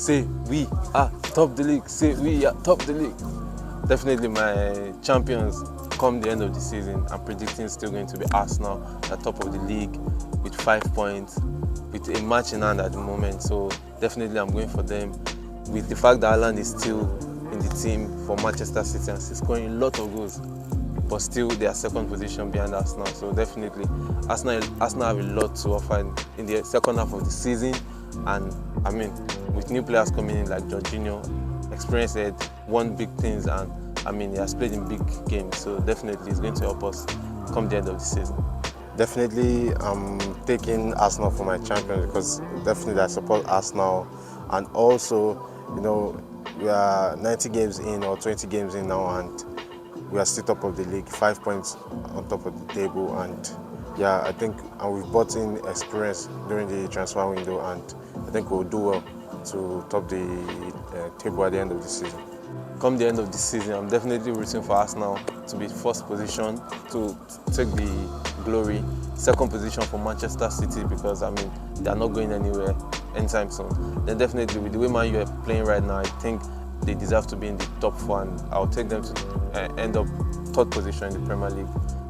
say we are top the league, say we are top the league. Definitely my champions come the end of the season. I'm predicting it's still going to be Arsenal at top of the league with 5 points, with a match in hand at the moment. So definitely I'm going for them. With the fact that Haaland is still in the team for Manchester City and he's scoring a lot of goals, but still they are second position behind Arsenal. So definitely Arsenal have a lot to offer in the second half of the season. And I mean, with new players coming in like Jorginho, experienced head, won big things, and I mean, he has played in big games. So definitely it's going to help us come the end of the season. Definitely, I'm taking Arsenal for my champion because definitely I support Arsenal, and also, you know, we are 90 games in or 20 games in now, and we are still top of the league, 5 points on top of the table, and yeah, I think we've brought in experience during the transfer window, and I think we'll do well to top the table at the end of the season. Come the end of the season, I'm definitely rooting for Arsenal to be first position to take the glory. Second position for Manchester City because I mean they are not going anywhere anytime soon. Then definitely with the way Man U are playing right now, I think they deserve to be in the top 4, and I'll take them to end up third position in the Premier League.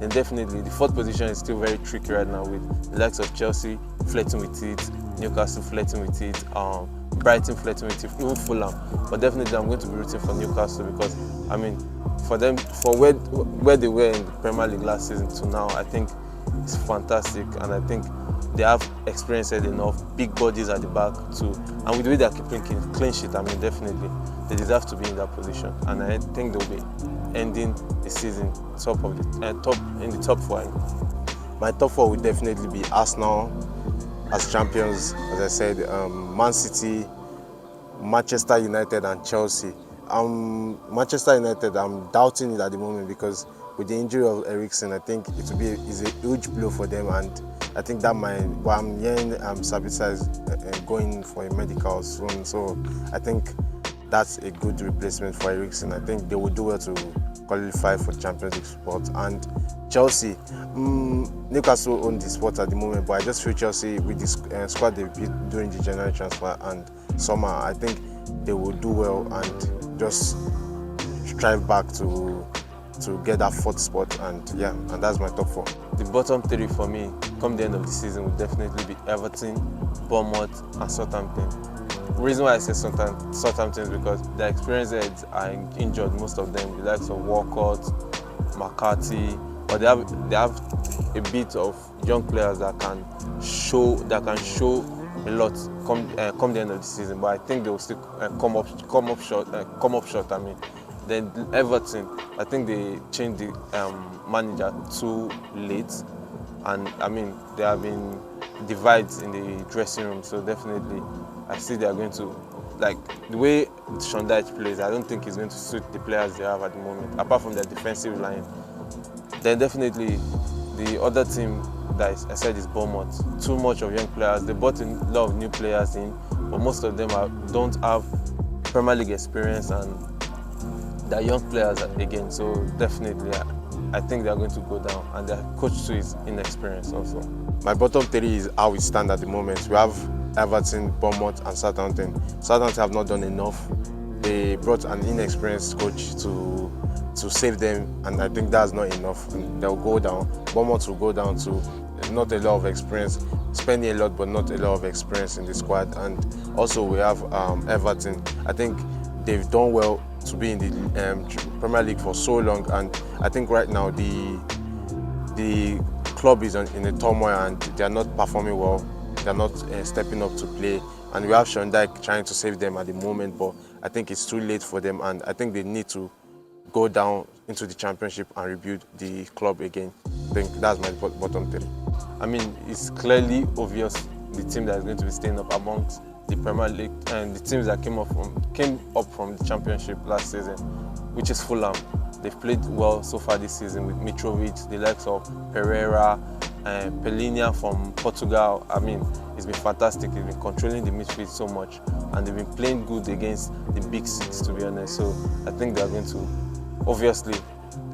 Then definitely the fourth position is still very tricky right now with the likes of Chelsea flirting with it, Newcastle flirting with it, Brighton flirting with it, even Fulham. But definitely I'm going to be rooting for Newcastle because I mean for them, for where they were in the Premier League last season to now, I think it's fantastic, and I think they have experienced enough, big bodies at the back too, and with the way they're keeping clean sheet, I mean definitely they deserve to be in that position, and I think they'll be ending the season top in the top 4. My top 4 would definitely be Arsenal as champions, as I said, Man City, Manchester United, and Chelsea. Manchester United, I'm doubting it at the moment because with the injury of Eriksen, I think it will be a huge blow for them, and I think that might. But I'm hearing Sabitzer is going for a medical soon, so I think that's a good replacement for Eriksen. I think they will do well to qualify for Champions League spot. And Chelsea, Newcastle own the spot at the moment, but I just feel Chelsea with the squad they beat during the January transfer and summer, I think they will do well and just strive back to get that 4th spot, and yeah, and that's my top 4. The bottom 3 for me, come the end of the season, will definitely be Everton, Bournemouth, and Southampton. The reason why I say Southampton is because their experienced heads are injured, most of them, the likes of Walcott, McCarthy, but they have a bit of young players that can show a lot come the end of the season. But I think they will still come up short. I mean, then Everton, I think they changed the manager too late, and I mean there have been divides in the dressing room. So definitely, I see they are going to, like the way Sean Dyche plays, I don't think it's going to suit the players they have at the moment, apart from their defensive line. Then definitely the other team that I said is Bournemouth. Too much of young players. They brought in a lot of new players in, but most of them don't have Premier League experience, and they're young players again. So definitely, I think they're going to go down, and their coach too is inexperienced also. My bottom 3 is how we stand at the moment. We have Everton, Bournemouth, and Southampton. Southampton have not done enough. They brought an inexperienced coach to save them, and I think that's not enough. And they'll go down. Bournemouth will go down to not a lot of experience, spending a lot but not a lot of experience in the squad. And also we have Everton. I think they've done well to be in the Premier League for so long, and I think right now the club is in a turmoil and they are not performing well. They are not stepping up to play, and we have Sean Dyche trying to save them at the moment, but I think it's too late for them, and I think they need to go down into the Championship and rebuild the club again. I think that's my bottom 3. I mean, it's clearly obvious the team that is going to be staying up amongst the Premier League and the teams that came up from the Championship last season, which is Fulham. They've played well so far this season with Mitrovic, the likes of Pereira, and Pelinha from Portugal. I mean, it's been fantastic. They've been controlling the midfield so much, and they've been playing good against the big 6, to be honest. So I think they're going to, obviously,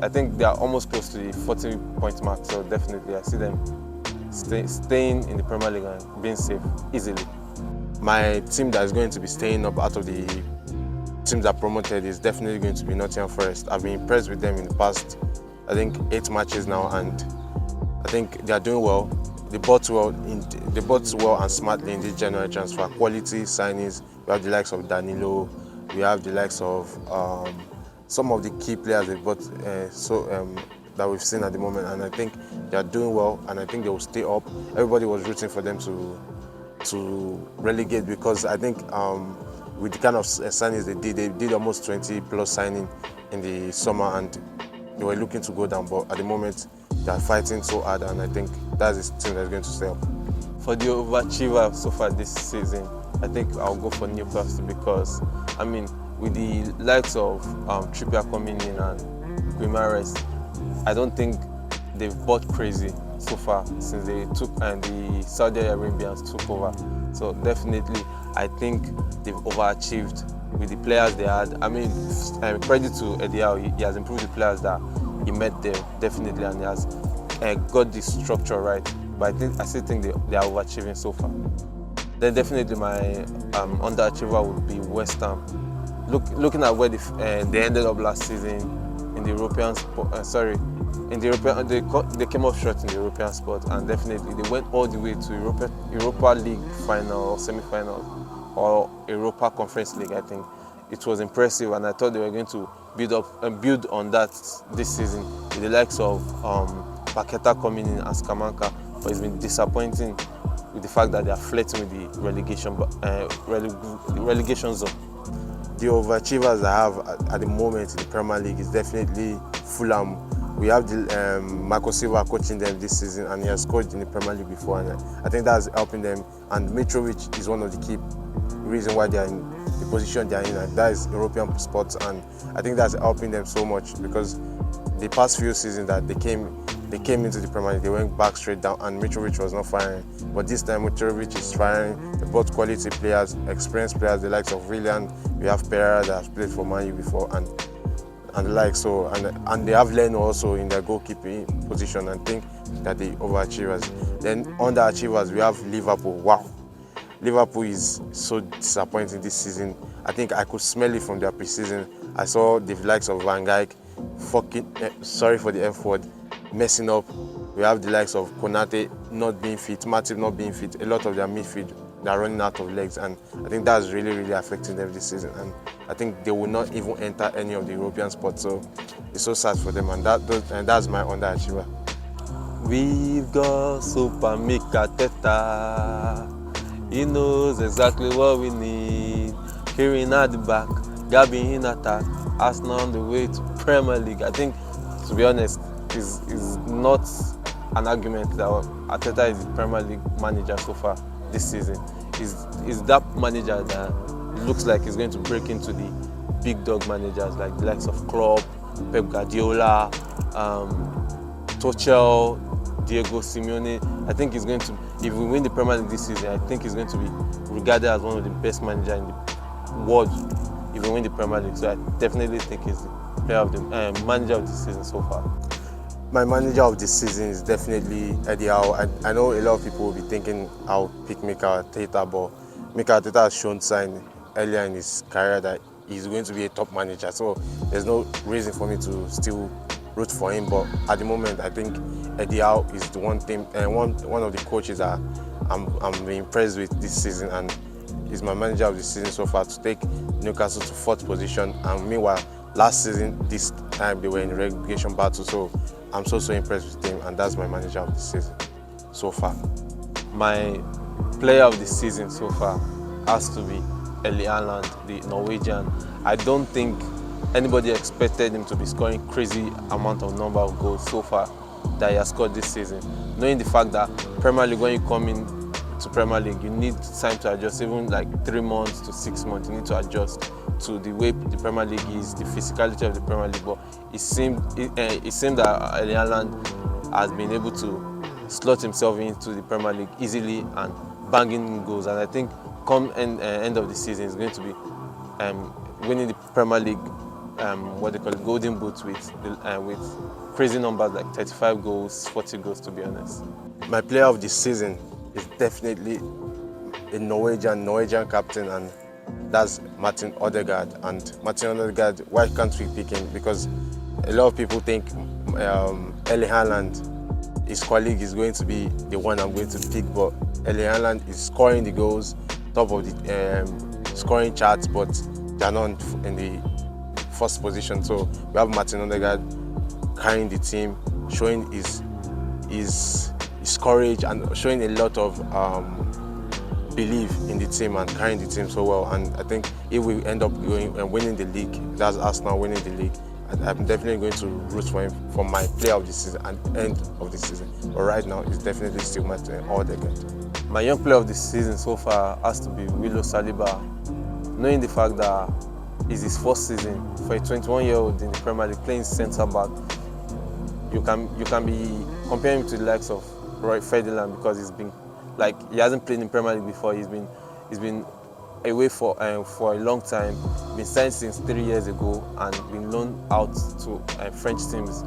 I think they are almost close to the 40-point mark. So definitely, I see them staying in the Premier League and being safe easily. my team that is going to be staying up out of the teams that promoted is definitely going to be Nottingham Forest. I've been impressed with them in the past, I think, 8 matches now, and I think they are doing well. They bought well and smartly in this January transfer. Quality signings. We have the likes of Danilo. We have the likes of some of the key players they bought that we've seen at the moment, and I think they are doing well, and I think they will stay up. Everybody was rooting for them to relegate, because I think with the kind of signings they did almost 20 plus signing in the summer, and they were looking to go down, but at the moment they are fighting so hard, and I think that's the team that's going to stay up. For the overachiever so far this season, I think I'll go for Newcastle, because, I mean, with the likes of Trippier coming in and Guimaraes, I don't think they've bought crazy so far since they took and the Saudi Arabians took over. So definitely, I think they've overachieved with the players they had. I mean, credit to Eddie Howe, he has improved the players that he met there, definitely, and he has got the structure right. But I still think they are overachieving so far. Then definitely my underachiever would be West Ham. Looking at where they ended up last season in the European they came up short in the European spot, and definitely they went all the way to Europa League final or semi-final or Europa Conference League. I think it was impressive, and I thought they were going to build on that this season with the likes of Paqueta coming in as Kamanka, but it's been disappointing with the fact that they are flirting with the relegation zone. The overachievers I have at the moment in the Premier League is definitely Fulham. We have the Marco Silva coaching them this season, and he has coached in the Premier League before, and I think that's helping them. And Mitrovic is one of the key reasons why they are in the position they are in, and that is European sports, and I think that's helping them so much, because the past few seasons that they came into the Premier League, they went back straight down, and Mitrovic was not firing. But this time Mitrovic is firing. They bought quality players, experienced players, the likes of Willian. We have Pereira that has played for Man U before, and the like. So and they have Leno also in their goalkeeping position, and think that they overachievers. Then underachievers, we have Liverpool. Wow, Liverpool is so disappointing this season. I think I could smell it from their preseason. I saw the likes of Van Dijk, sorry for the F word, messing up. We have the likes of Konate not being fit, Matip not being fit. A lot of their midfield, they're running out of legs, and I think that's really, really affecting them this season. And I think they will not even enter any of the European spots. So it's so sad for them, and that's my underachiever. We've got Super Mika Teta. He knows exactly what we need. Kieran at the back, Gabi in attack, Arsenal on the way to Premier League. I think, to be honest, is not an argument that Arteta is the Premier League manager so far this season. Is that manager that looks like he's going to break into the big dog managers like the likes of Klopp, Pep Guardiola, Tuchel, Diego Simeone. I think he's going to, if we win the Premier League this season, I think he's going to be regarded as one of the best managers in the world if we win the Premier League. So I definitely think he's the manager of the season so far. My manager of this season is definitely Eddie Howe. I know a lot of people will be thinking I'll pick Mikel Arteta, but Mikel Arteta has shown signs earlier in his career that he's going to be a top manager. So there's no reason for me to still root for him. But at the moment, I think Eddie Howe is the one of the coaches that I'm impressed with this season, and he's my manager of the season so far, to take Newcastle to 4th position. And meanwhile, last season, this time they were in relegation battle. So I'm so impressed with him, and that's my manager of the season so far. My player of the season so far has to be Erling Haaland, the Norwegian. I don't think anybody expected him to be scoring crazy amount of number of goals so far that he has scored this season. Knowing the fact that Premier League, when you come in to Premier League, you need time to adjust, even like 3 months to 6 months. You need to adjust to the way the Premier League is, the physicality of the Premier League. But it seemed that Erling Haaland has been able to slot himself into the Premier League easily and banging goals. And I think come end of the season, he's going to be winning the Premier League, what they call it, golden boots with crazy numbers like 35 goals, 40 goals, to be honest. My player of the season is definitely a Norwegian captain, and that's Martin Odegaard. And Martin Odegaard, why can't we pick him? Because a lot of people think Erling Haaland, his colleague, is going to be the one I'm going to pick, but Erling Haaland is scoring the goals, top of the scoring charts, but they're not in the first position. So we have Martin Odegaard carrying the team, showing his courage and showing a lot of belief in the team and carrying the team so well. And I think if we end up going and winning the league, that's Arsenal winning the league, I'm definitely going to root for him for my player of the season and end of the season. But right now, it's definitely still Martin Odegaard. My young player of the season so far has to be Willow Saliba, knowing the fact that it's his first season for a 21-year-old in the Premier League playing centre back. You can be comparing him to the likes of Roy Ferdinand, because he hasn't played in Premier League before. He's been away for a long time. Been signed since 3 years ago and been loaned out to French teams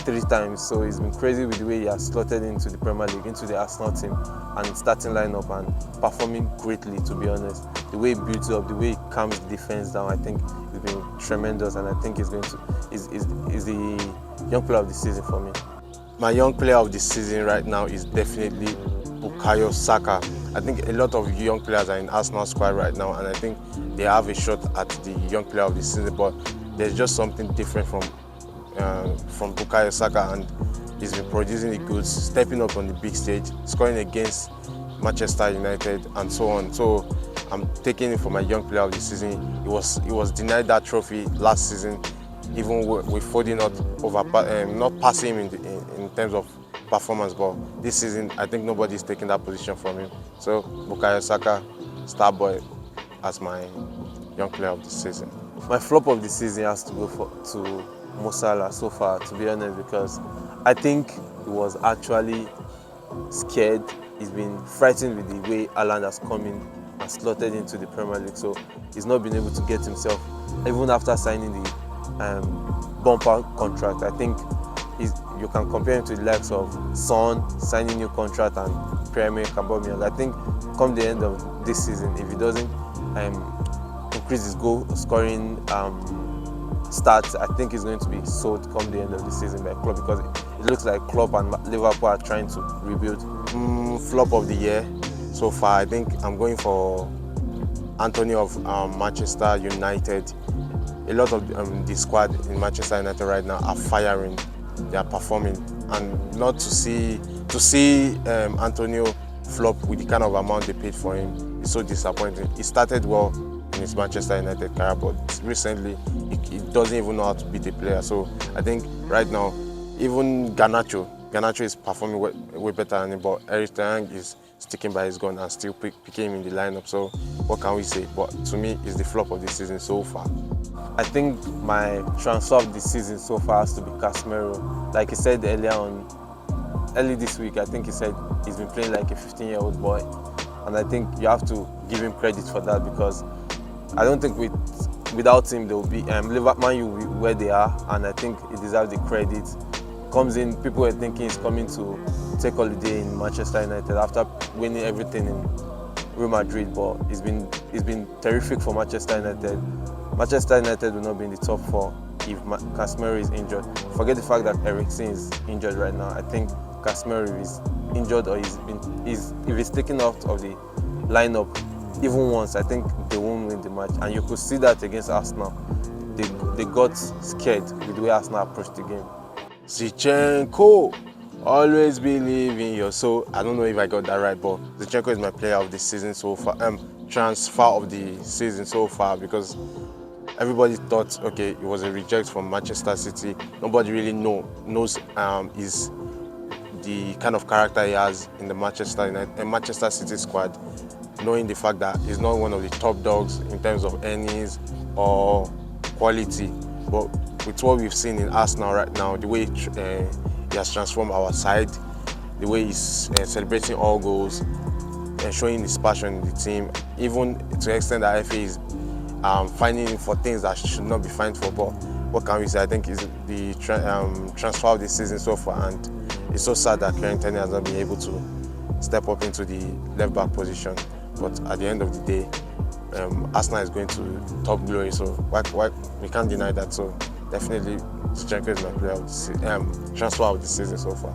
3 times. So it's been crazy with the way he has slotted into the Premier League, into the Arsenal team and starting lineup, and performing greatly, to be honest. The way he builds up, the way he calms the defense down, I think it's been tremendous, and I think is the young player of the season for me. My young player of the season right now is definitely Bukayo Saka. I think a lot of young players are in Arsenal squad right now, and I think they have a shot at the young player of the season, but there's just something different from Bukayo Saka, and he's been producing the goods, stepping up on the big stage, scoring against Manchester United and so on. So I'm taking it for my young player of the season. He was denied that trophy last season, even with Foden not passing him in terms of performance, but this season I think nobody's taking that position from him. So Bukayo Saka, star boy, as my young player of the season. My flop of the season has to go to Mo Salah so far, to be honest, because I think he was actually scared. He's been frightened with the way Haaland has come in and slotted into the Premier League, so he's not been able to get himself, even after signing the bumper contract. I think you can compare him to the likes of Son signing new contract and Pierre-Emerick Aubameyang. I think come the end of this season, if he doesn't increase his goal scoring stats, I think he's going to be sold come the end of the season by Klopp, because it looks like Klopp and Liverpool are trying to rebuild. Flop of the year so far, I think I'm going for Anthony of Manchester United. A lot of the squad in Manchester United right now are firing, they are performing, and not to see Antonio flop with the kind of amount they paid for him is so disappointing. He started well in his Manchester United career, but recently he doesn't even know how to beat a player. So I think right now, even Garnacho is performing way better than him, but Eric Ten Hag is sticking by his gun and still picking him in the lineup. So what can we say? But to me, it's the flop of the season so far. I think my transfer of the season so far has to be Casemiro. Like he said early this week, I think he said he's been playing like a 15-year-old boy. And I think you have to give him credit for that, because I don't think without him, they will be Man U where they are, and I think he deserves the credit. Comes in, people were thinking he's coming to take holiday in Manchester United after winning everything in Real Madrid, but he's been terrific for Manchester United. Manchester United will not be in the top 4 if Casemiro is injured. Forget the fact that Eriksen is injured right now. I think Casemiro is injured, or if he's taken out of the lineup even once, I think they won't win the match. And you could see that against Arsenal. They got scared with the way Arsenal approached the game. Zinchenko, always believe in your soul. I don't know if I got that right, but Zinchenko is my player of the season so far. Transfer of the season so far, because everybody thought, okay, it was a reject from Manchester City. Nobody really knows is the kind of character he has in the Manchester City squad, knowing the fact that he's not one of the top dogs in terms of earnings or quality. But with what we've seen in Arsenal right now, the way he has transformed our side, the way he's celebrating all goals and showing his passion in the team, even to the extent that FA is finding him for things that should not be fined for. But what can we say? I think is the transfer of the season so far, and it's so sad that Ten Hag has not been able to step up into the left back position. But at the end of the day, Arsenal is going to top glory, so why we can't deny that. So definitely, Zinchenko is my player of the transfer of the season so far.